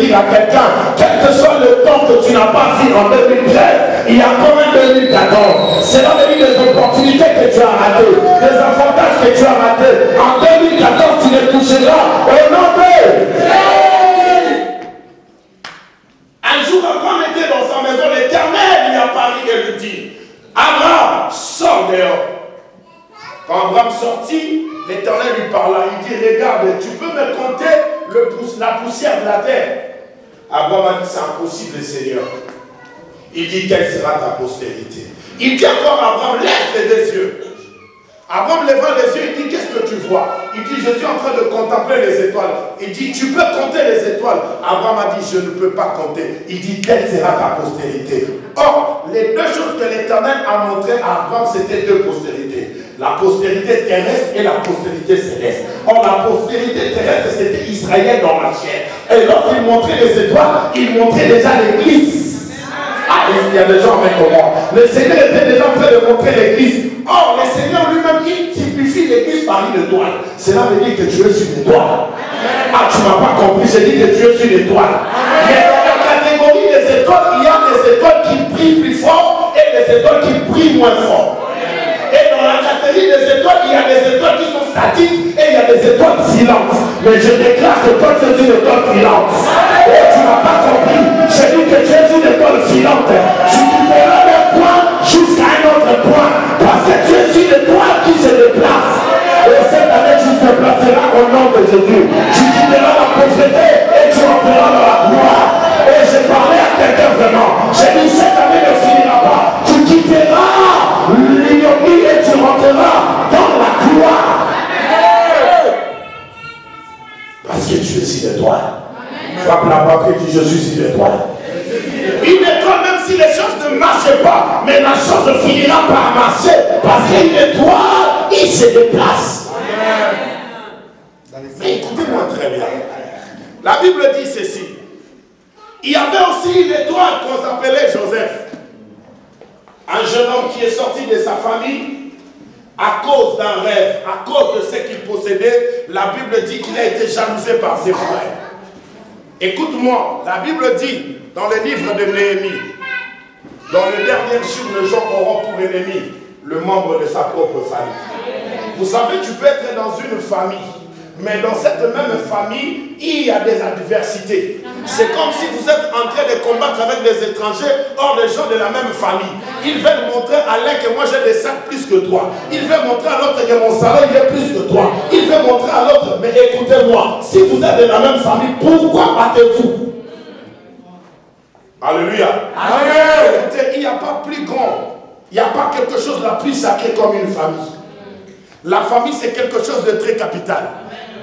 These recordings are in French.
dire à quelqu'un, quel que soit le temps que tu n'as pas vu en 2013, il y a quand même 2014. C'est là veut dire des opportunités que tu as ratées, des avantages que tu as ratés. En 2014, tu les toucheras au nom de Un jour, Abraham était dans sa maison, l'Éternel lui apparut et lui dit, Abraham, sors dehors. Quand Abraham sortit, l'Éternel lui parla. Il dit, regarde, tu peux me compter la poussière de la terre. Abraham a dit, c'est impossible, Seigneur. Il dit, quelle sera ta postérité? Il dit encore à Abraham, lève tes yeux. Abraham leva les yeux, il dit, qu'est-ce que tu vois? Il dit, je suis en train de contempler les étoiles. Il dit, tu peux compter les étoiles? Abraham a dit, je ne peux pas compter. Il dit, quelle sera ta postérité? Or, les deux choses que l'Éternel a montrées à Abraham, c'était deux postérités. La postérité terrestre et la postérité céleste. Or, la postérité terrestre, c'était Israël dans la chair. Et lorsqu'il montrait les étoiles, il montrait déjà l'Église. Ah, il y a des gens avec moi. Le Seigneur était déjà en train de montrer l'Église. Or, le Seigneur lui-même, il typifie l'Église par une étoile. Cela veut dire que tu es une étoile. Ah, tu ne m'as pas compris, j'ai dit que tu es une étoile. Mais dans la catégorie des étoiles, il y a des étoiles qui brillent plus fort et des étoiles qui brillent moins fort. Et dans la catégorie des étoiles, il y a des étoiles qui sont statiques et il y a des étoiles filantes. Mais je déclare que toi, tu es une étoile filante. Et tu n'as pas compris. J'ai dit que tu es une étoile filante. Tu quitteras d'un point jusqu'à un autre point. Parce que tu es une étoile qui se déplace. Et cette année, tu te placeras au nom de Jésus. Tu quitteras la pauvreté et tu entreras dans la gloire. Et j'ai parlé à quelqu'un vraiment. J'ai dit, cette année ne finira pas. Tu quitteras l'ignominie et tu rentreras dans la gloire. Parce que tu es une étoile. Frappe la porte et dis, je suis une étoile. Une étoile, même si les choses ne marchent pas, mais la chose finira par marcher. Parce qu'une étoile, il se déplace. Mais écoutez-moi très bien. La Bible dit ceci. Il y avait aussi une étoile qu'on s'appelait Joseph. Un jeune homme qui est sorti de sa famille à cause d'un rêve, à cause de ce qu'il possédait. La Bible dit qu'il a été jalousé par ses frères. Écoute-moi, la Bible dit dans le livre de Néhémie, dans le dernier jour, les gens auront pour ennemi le membre de sa propre famille. Vous savez, tu peux être dans une famille, mais dans cette même famille, il y a des adversités. C'est comme si vous êtes en train de combattre avec des étrangers, hors des gens de la même famille. Ils veulent montrer à l'un que moi j'ai des sacs plus que toi. Ils veulent montrer à l'autre que mon salaire il est plus que toi. Ils veulent montrer à l'autre, mais écoutez-moi, si vous êtes de la même famille, pourquoi battez-vous? Alléluia. Amen. Écoutez, il n'y a pas plus grand, il n'y a pas quelque chose de plus sacré comme une famille. La famille, c'est quelque chose de très capital.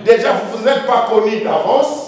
Déjà, vous ne vous êtes pas connus d'avance.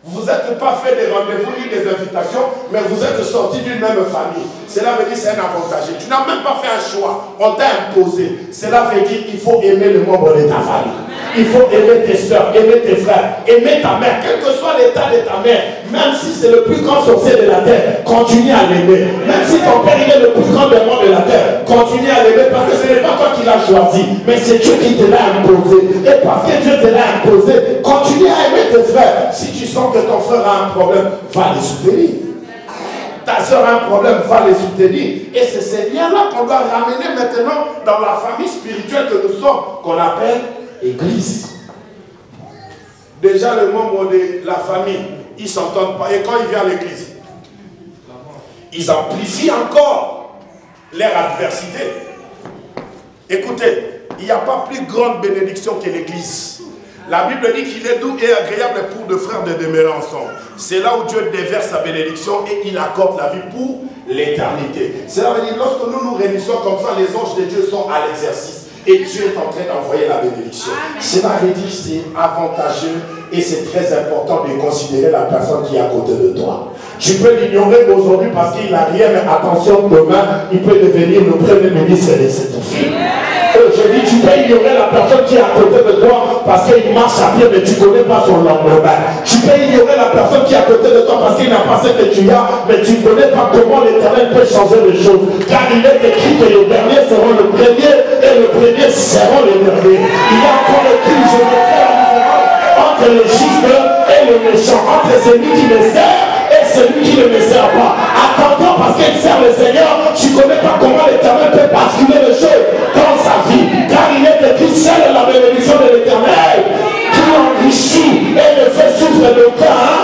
Vous n'êtes pas fait des rendez-vous ni des invitations, mais vous êtes sortis d'une même famille. Cela veut dire que c'est un avantage. Tu n'as même pas fait un choix. On t'a imposé. Cela veut dire qu'il faut aimer le membre de ta famille. Il faut aimer tes soeurs, aimer tes frères, aimer ta mère, quel que soit l'état de ta mère. Même si c'est le plus grand sorcier de la terre, continue à l'aimer. Même si ton père est le plus grand démon de la terre, continue à l'aimer parce que ce n'est pas toi qui l'as choisi, mais c'est Dieu qui te l'a imposé. Et parce que Dieu te l'a imposé, continue à aimer tes frères. Si tu sens que ton frère a un problème, va les soutenir. Ta soeur a un problème, va les soutenir. Et c'est ces liens-là qu'on doit ramener maintenant dans la famille spirituelle que nous sommes, qu'on appelle Église. Déjà, le membre de la famille, ils ne s'entendent pas. Et quand ils viennent à l'église, ils amplifient encore leur adversité. Écoutez, il n'y a pas plus grande bénédiction que l'église. La Bible dit qu'il est doux et agréable pour deux frères de demeurer ensemble. C'est là où Dieu déverse sa bénédiction et il accorde la vie pour l'éternité. Cela veut dire que lorsque nous nous réunissons comme ça, les anges de Dieu sont à l'exercice. Et Dieu est en train d'envoyer la bénédiction. Cela veut dire que c'est avantageux et c'est très important de considérer la personne qui est à côté de toi. Tu peux l'ignorer aujourd'hui parce qu'il n'a rien, mais attention, demain, il peut devenir le premier ministre de cette fille. Je dis, tu peux ignorer la personne qui est à côté de toi parce qu'il marche à pied, mais tu ne connais pas son lendemain. Tu peux ignorer la personne qui est à côté de toi parce qu'il n'a pas ce que tu as, mais tu ne connais pas comment l'Éternel peut changer les choses. Car il est écrit que les derniers seront le premier et le premier seront les derniers. Il y a encore écrit, je vais faire la différence entre le juste et le méchant, entre celui qui me sert et celui qui ne me sert pas. Attention, parce qu'il sert le Seigneur, tu ne connais pas comment l'Éternel peut basculer les choses dans sa vie. Car il est écrit, seule la bénédiction de l'Éternel qui enrichit et ne fait souffrir de cœur.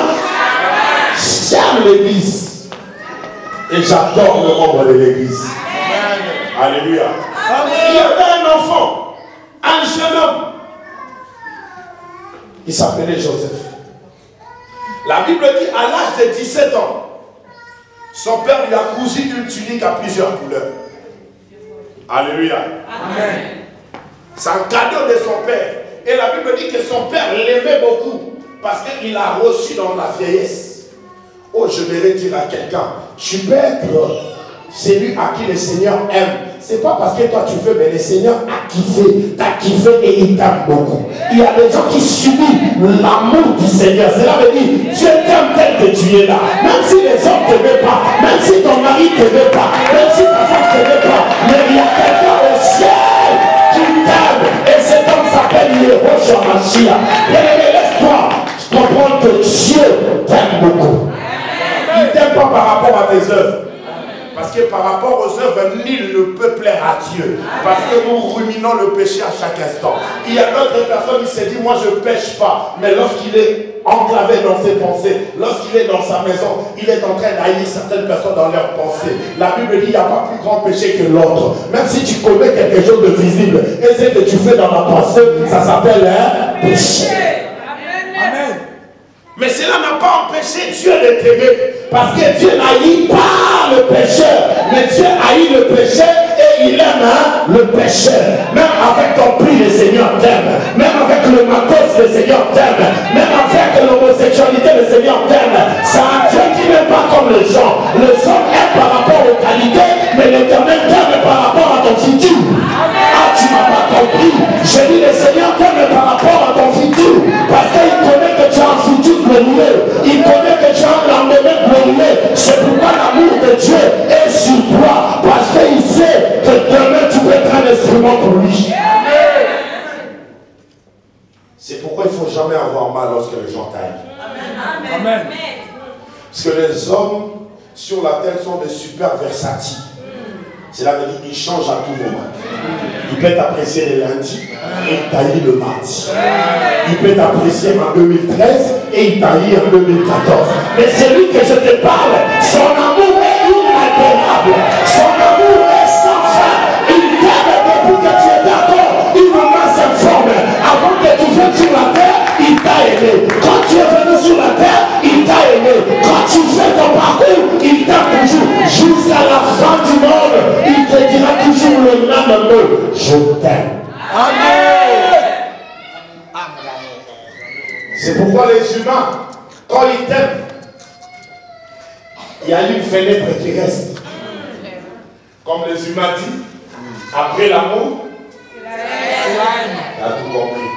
J'aime l'église. Et j'adore le membre de l'église. Alléluia. Il y avait un enfant, un jeune homme. Il s'appelait Joseph. La Bible dit à l'âge de 17 ans, son père lui a cousu une tunique à plusieurs couleurs. Alléluia. Amen. C'est un cadeau de son père. Et la Bible dit que son père l'aimait beaucoup parce qu'il l'a reçu dans la vieillesse. Oh, je vais dire à quelqu'un, tu peux être celui à qui le Seigneur aime. C'est pas parce que toi tu veux, mais le Seigneur a kiffé, t'as kiffé et il t'aime beaucoup. Il y a des gens qui subissent l'amour du Seigneur. Cela veut dire, Dieu t'aime tel que tu es là. Même si les hommes ne t'aimaient pas, même si ton mari ne t'aimait pas, même si ta femme ne t'aimait pas, mais il y a quelqu'un au ciel qui t'aime. Et cet homme s'appelle Yehoshua Mashiach. Bien-aimé, laisse-toi comprendre que Dieu t'aime beaucoup. Il ne t'aime pas par rapport à tes œuvres. Parce que par rapport aux œuvres, nul ne peut plaire à Dieu. Parce que nous ruminons le péché à chaque instant. Il y a d'autres personnes qui se disent, moi je ne pêche pas. Mais lorsqu'il est enclavé dans ses pensées, lorsqu'il est dans sa maison, il est en train d'haïr certaines personnes dans leurs pensées. La Bible dit, il n'y a pas plus grand péché que l'autre. Même si tu commets quelque chose de visible, et ce que tu fais dans la pensée, ça s'appelle un péché. Amen. Mais cela n'a pas empêché Dieu de t'aimer. Parce que Dieu n'haït pas le pécheur. Mais Dieu haït le péché et il aime le pécheur. Même avec ton prix, le Seigneur t'aime. Même avec le matos, le Seigneur t'aime. Même avec l'homosexualité, le Seigneur t'aime. C'est un Dieu qui n'aime pas comme les gens. Les hommes aiment par rapport aux qualités, mais l'Éternel t'aime par rapport à ton futur. Ah, tu m'as pas compris. J'ai dit le Seigneur t'aime par rapport à ton futur. Parce qu'il connaît que tu as un futur glorieux. Il connaît que tu as un lendemain glorieux. C'est pourquoi l'amour de Dieu est sur toi. Parce qu'il sait que demain tu peux être un instrument pour lui. C'est pourquoi il ne faut jamais avoir mal lorsque les gens t'aiment. Amen. Amen. Parce que les hommes sur la terre sont des super versatiles. Cela veut dire qu'ils changent à tout moment. Il peut t'apprécier le lundi et il t'haït le mardi. Il peut t'apprécier en 2013 et il t'haït en 2014. Mais celui que je te parle, son amour est inaltérable. Son amour est sans fin. Il t'aime depuis que tu es d'accord. Il ne masse informe. Avant que tu viennes sur la terre, il t'a aimé. Quand tu es venu sur la terre, il t'a aimé. Quand tu fais ton parcours, il t'aime toujours. Jusqu'à la fin du monde, il te dira toujours le même mot. Je t'aime. Amen. C'est pourquoi les humains, quand ils t'aiment, il y a une fenêtre qui reste. Comme les humains disent, après l'amour, tu as tout compris.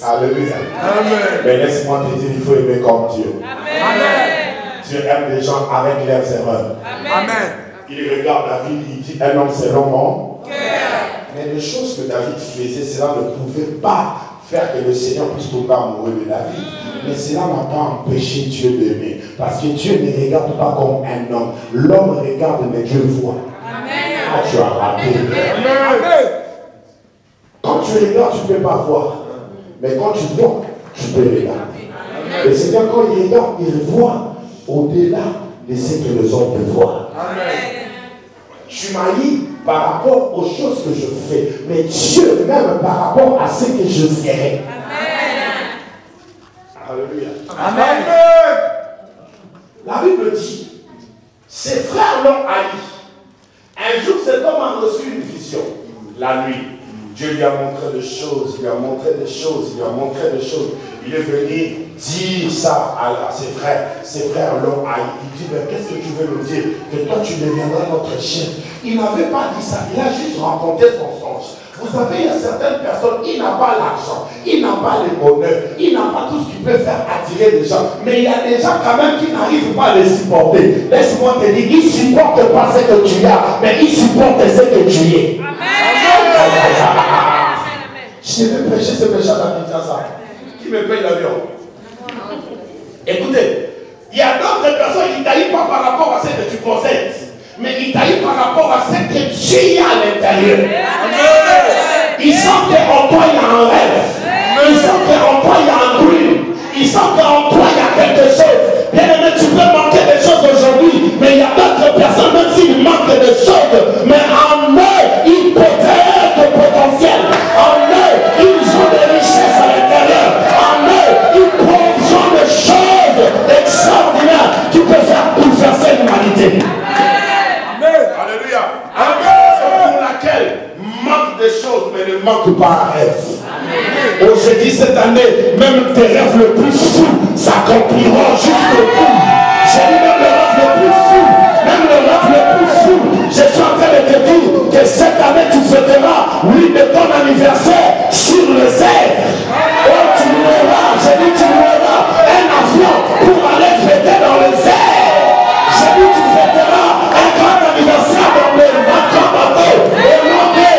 Alléluia. Amen. Mais laisse-moi te dire, il faut aimer comme Dieu. Amen. Dieu aime les gens avec leurs erreurs. Amen. Il regarde David, il dit, un homme selon mon cœur. Mais les choses que David faisait, cela ne pouvait pas faire que le Seigneur puisse tomber amoureux de David. Mais cela n'a pas empêché Dieu d'aimer. Parce que Dieu ne regarde pas comme un homme. L'homme regarde, mais Dieu voit. Amen. Ah, tu as raté. Amen. Quand tu regardes, tu ne peux pas voir. Mais quand tu vois, tu peux regarder. Le Seigneur, quand il regarde, il voit au-delà de ce que les hommes peuvent voir. Amen. Tu m'haïs par rapport aux choses que je fais, mais Dieu même par rapport à ce que je ferai. Amen. Alléluia. Amen. La Bible dit, ses frères l'ont haï. Un jour, cet homme a reçu une vision, la nuit. Dieu lui a montré des choses, il lui a montré des choses, il lui a montré des choses. Il est venu dire ça à ses frères. Ses frères l'ont haï. Il dit, mais qu'est-ce que tu veux nous dire? Que toi tu deviendras notre chef. Il n'avait pas dit ça, il a juste raconté son songe. Vous savez, il y a certaines personnes, il n'a pas l'argent, il n'a pas le bonheur, il n'a pas tout ce qui peut faire attirer les gens. Mais il y a des gens quand même qui n'arrivent pas à les supporter. Laisse-moi te dire, ils ne supportent pas ce que tu as, mais ils supportent ce que tu es. Je vais prêcher ce péché à Kinshasa. Qui me paye l'avion? Écoutez, il y a d'autres à ce que Dieu a à l'intérieur. Il sent qu'en toi il y a un rêve. Il sent qu'en toi il y a un bruit. Il sent qu'en toi il y a quelque chose. Bien aimé, tu peux manquer des choses aujourd'hui, mais il y a d'autres personnes, même s'ils manquent des choses, mais en eux, ils possèdent le potentiel. En eux, ils ont des richesses à l'intérieur. En eux, ils produisent des choses extraordinaires qui peuvent faire bouleverser l'humanité. Amen. Alléluia. Amen. C'est pour laquelle manque des choses, mais ne manque pas un rêve. Oh, je dis cette année, même tes rêves les plus fous s'accompliront jusqu'au bout. J'ai dit même le rêve le plus fou, même le rêve le plus fou. Je suis en train de te dire que cette année tu fêteras, oui, de ton anniversaire sur le zèbre. Oh, tu loueras, j'ai dit tu loueras un avion pour aller fêter dans le zèbre. J'ai dit tu fêteras un grand anniversaire dans le grand bateau. Au nom de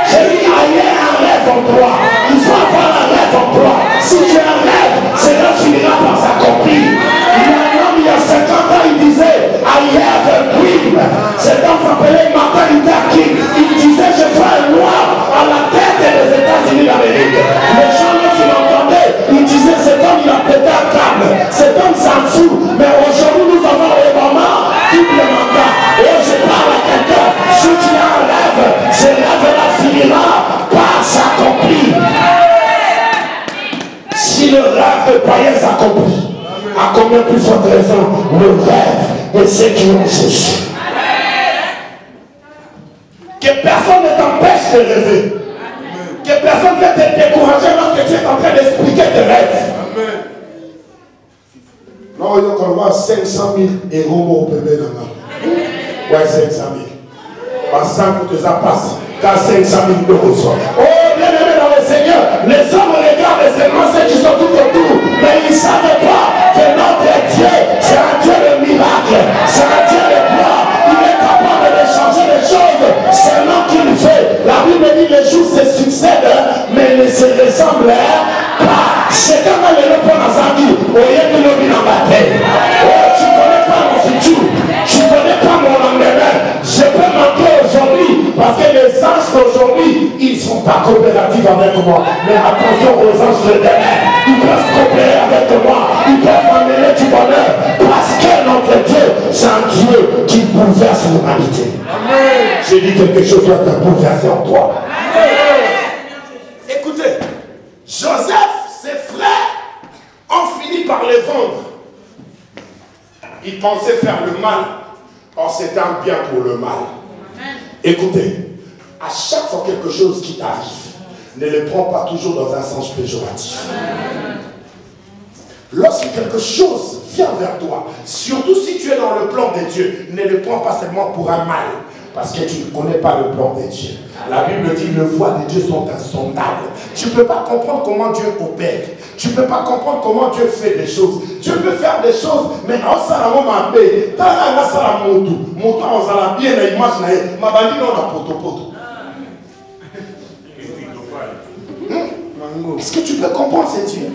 j'ai dit ailleurs un rêve en toi. Il faut avoir un rêve en toi. Si tu as un rêve, cela finira par s'accomplir. Il y a un homme, il y a 50 ans, il disait I have a dream. Cet homme s'appelait Martin Luther King. Il disait je veux un noir à la tête des États-Unis d'Amérique. Les gens, lorsqu'ils l'entendaient, ils disaient cet homme, il a pété un câble. Cet homme s'en fout. Mais aujourd'hui, nous avons le moment double mandat. Et je parle à quelqu'un. Si tu as un rêve, ce rêve-là finira par s'accomplir. Si le rêve de païen s'accomplit, à combien plus forte raison le rêve de ceux qui ont Jésus. Que personne ne t'empêche de rêver. Que personne ne te décourager lorsque tu es en train d'expliquer tes rêves. Non, il y a qu'on voit 500 000 euros au bébé là-bas. Ouais, 500 000. Passant pour tes passes, t'as 500 000 euros. Oh, bien aimé dans le Seigneur, les hommes regardent seulement ceux qui sont tout autour, mais ils ne savent pas que notre Dieu, c'est un Dieu de miracles, c'est un Dieu de gloire. Il est capable de changer les choses seulement qu'il fait. La Bible dit les jours se succèdent, mais ne se ressemblent pas. C'est quand même le point dans sa vie, au lieu de l'homme en bataille. Oh, tu ne connais pas mon futur, tu ne connais pas mon lendemain. Je peux manquer aujourd'hui parce que les anges d'aujourd'hui, ils ne sont pas coopératifs avec moi. Mais attention aux anges de demain, ils peuvent coopérer avec moi, ils peuvent m'amener du bonheur parce que notre Dieu, c'est un Dieu qui bouleverse l'humanité. J'ai dit quelque chose doit te bouleverser en toi. Écoutez, Joseph, ses frères ont fini par les vendre. Ils pensaient faire le mal. Or, c'est un bien pour le mal. Écoutez, à chaque fois quelque chose qui t'arrive, ne le prends pas toujours dans un sens péjoratif. Lorsque quelque chose vient vers toi, surtout si tu es dans le plan de Dieu, ne le prends pas seulement pour un mal, parce que tu ne connais pas le plan de Dieu. La Bible dit que les voies de Dieu sont insondables. Tu ne peux pas comprendre comment Dieu opère. Tu ne peux pas comprendre comment Dieu fait des choses. Dieu peut faire des choses, mais en salamon m'a payé. Tant qu'on a salamoto, moto on a bien l'image naïe. Ma bandit on a poto. Est-ce que tu peux comprendre ce Dieu?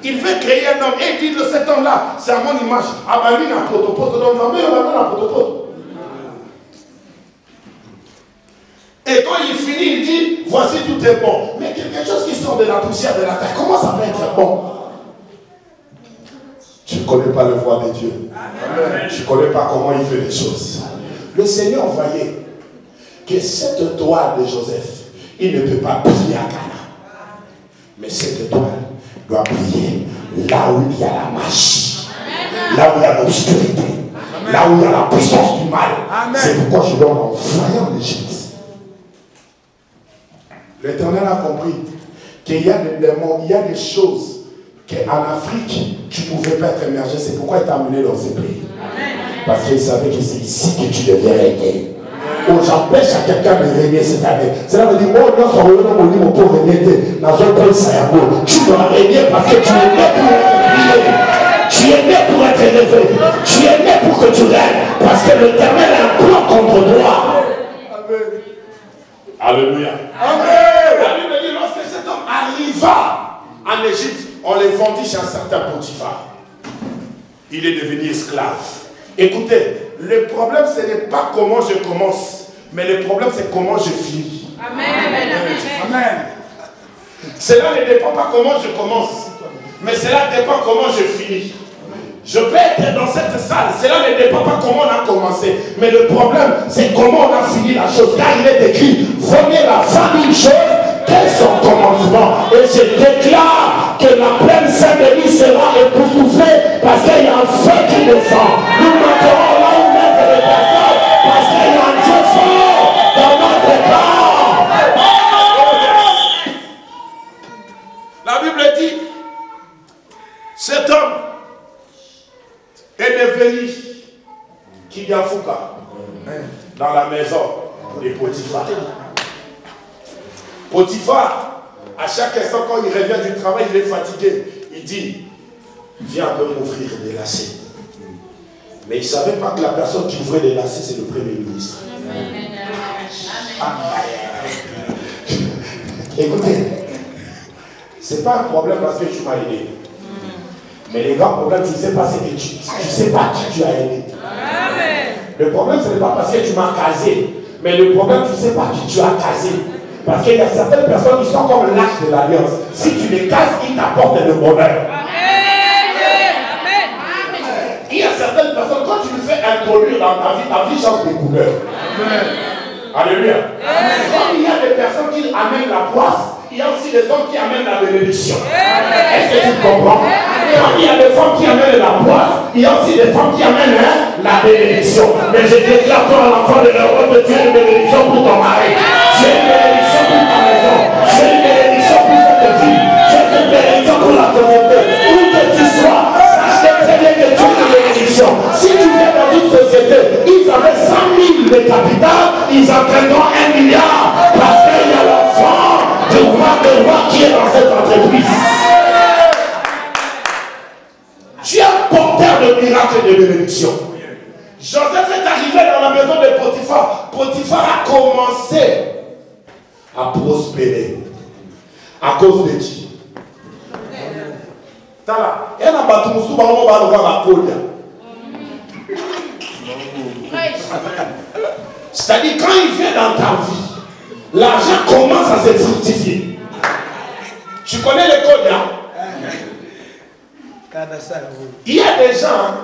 Il veut créer un homme et il dit de cet homme-là, c'est à mon image. Abandonne à poto, donc on va à poto. Et quand il finit, il dit, voici tout est bon. Mais quelque chose qui sort de la poussière de la terre, comment ça peut être bon? Tu ne connais pas le voie de Dieu. Tu ne connais pas comment il fait les choses. Le Seigneur voyait que cette toile de Joseph, il ne peut pas briller à Cana. Mais cette toile doit briller là où il y a la magie, là où il y a l'obscurité, là où il y a la puissance du mal. C'est pourquoi je dois m'envoyer en Égypte. L'Éternel a compris qu'il y a des démons, il y a des choses qu'en Afrique, tu ne pouvais pas être émergé. C'est pourquoi il t'a amené dans ces pays. Parce qu'il savait que c'est ici que tu devais régner. Oh, j'empêche à quelqu'un de régner cette année. Cela veut dire, oh non, on peut régner dans un pays saillant. Tu dois régner parce que tu es né pour être brillé. Tu es né pour être élevé. Tu es né pour que tu règnes. Parce que l'Éternel a un plan contre toi. Alléluia. Amen. La Bible dit lorsque cet homme arriva en Égypte, on les vendit chez un certain Potiphar. Il est devenu esclave. Écoutez, le problème ce n'est pas comment je commence, mais le problème c'est comment je finis. Amen. Amen. Cela ne dépend pas comment je commence, mais cela dépend comment je finis. Je peux être dans cette salle, cela ne dépend pas comment on a commencé, mais le problème c'est comment on a fini la chose, car il est écrit, voyez la fin d'une chose, quel son commencement. Et je déclare que la pleine Saint-Denis sera époustouflée parce qu'il y a un feu qui descend. Nous monterons là où mettre les personnes parce qu'il y a un Dieu fort dans notre corps. La Bible dit, cet homme est devenu Kidiafouka dans la maison de Potiphar. Potiphar, à chaque instant quand il revient du travail, il est fatigué. Il dit, viens un peu m'ouvrir des lacets. Mais il ne savait pas que la personne qui ouvrait les lacets, c'est le Premier ministre. Écoutez, ce n'est pas un problème parce que tu m'as aidé. Mais les grands problèmes, tu ne sais pas ce que tu ne sais pas qui tu as aidé. Le problème, ce n'est pas parce que tu m'as casé. Mais le problème, tu ne sais pas qui tu as casé. Parce qu'il y a certaines personnes qui sont comme l'âge de l'alliance. Si tu les casses, ils t'apportent le bonheur. Il y a certaines personnes, quand tu le fais introduire dans ta vie change de couleur. Alléluia. Comme il y a des personnes qui amènent la poisse, il y a aussi des hommes qui amènent la bénédiction. Est-ce que tu comprends? Quand il y a des femmes qui amènent la poisse, il y a aussi des femmes qui amènent la bénédiction. Mais je déclare toi l'enfant de l'Europe que tu as une bénédiction pour ton mari. Tu as une bénédiction pour ta maison. Tu as une bénédiction pour cette vie. Tu as une bénédiction pour la communauté. Où que tu sois, sache très bien que tu as une bénédiction. Si tu viens dans une société, ils avaient 100 000 de capital, ils entraîneront 1 milliard. Parce qu'il y a l'enfant de roi qui est dans cette entreprise. Tu es un porteur de miracles et de bénédictions. Joseph est arrivé dans la maison de Potiphar. Potiphar a commencé à prospérer. À cause de qui? Tala. Et là, c'est-à-dire, quand il vient dans ta vie, l'argent commence à se fructifier. Tu connais les codes, hein? Il y a des gens,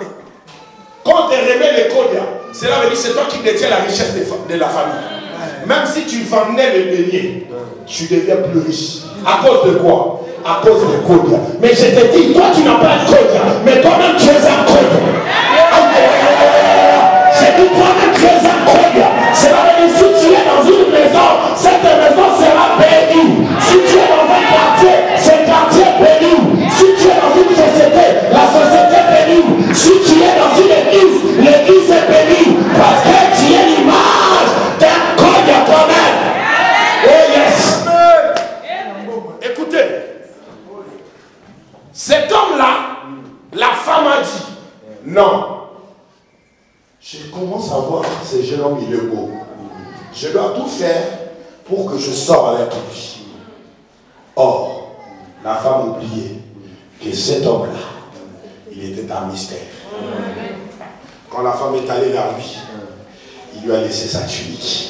quand tu remets les codes, cela veut dire que c'est toi qui détiens la richesse de la famille. Même si tu vendais le bélier, tu deviens plus riche. À cause de quoi? À cause des codes. Mais je te dis, toi tu n'as pas de code, mais toi-même tu es un code. J'ai dit toi-même tu es un code. Cela veut dire si tu es dans une maison, cette maison sera bénie. Si tu es dans un quartier, ce quartier est béni. Si tu es dans une société, la société est bénie. Si tu es dans une église, l'église est bénie. Parce que tu es l'image d'un code à toi-même. Oh yes. Écoutez, cet homme-là, la femme a dit, non. Je commence à voir ce jeune homme, il est beau. Je dois tout faire pour que je sorte avec lui. Or, la femme oubliait que cet homme-là, il était un mystère. Quand la femme est allée vers lui, il lui a laissé sa tunique.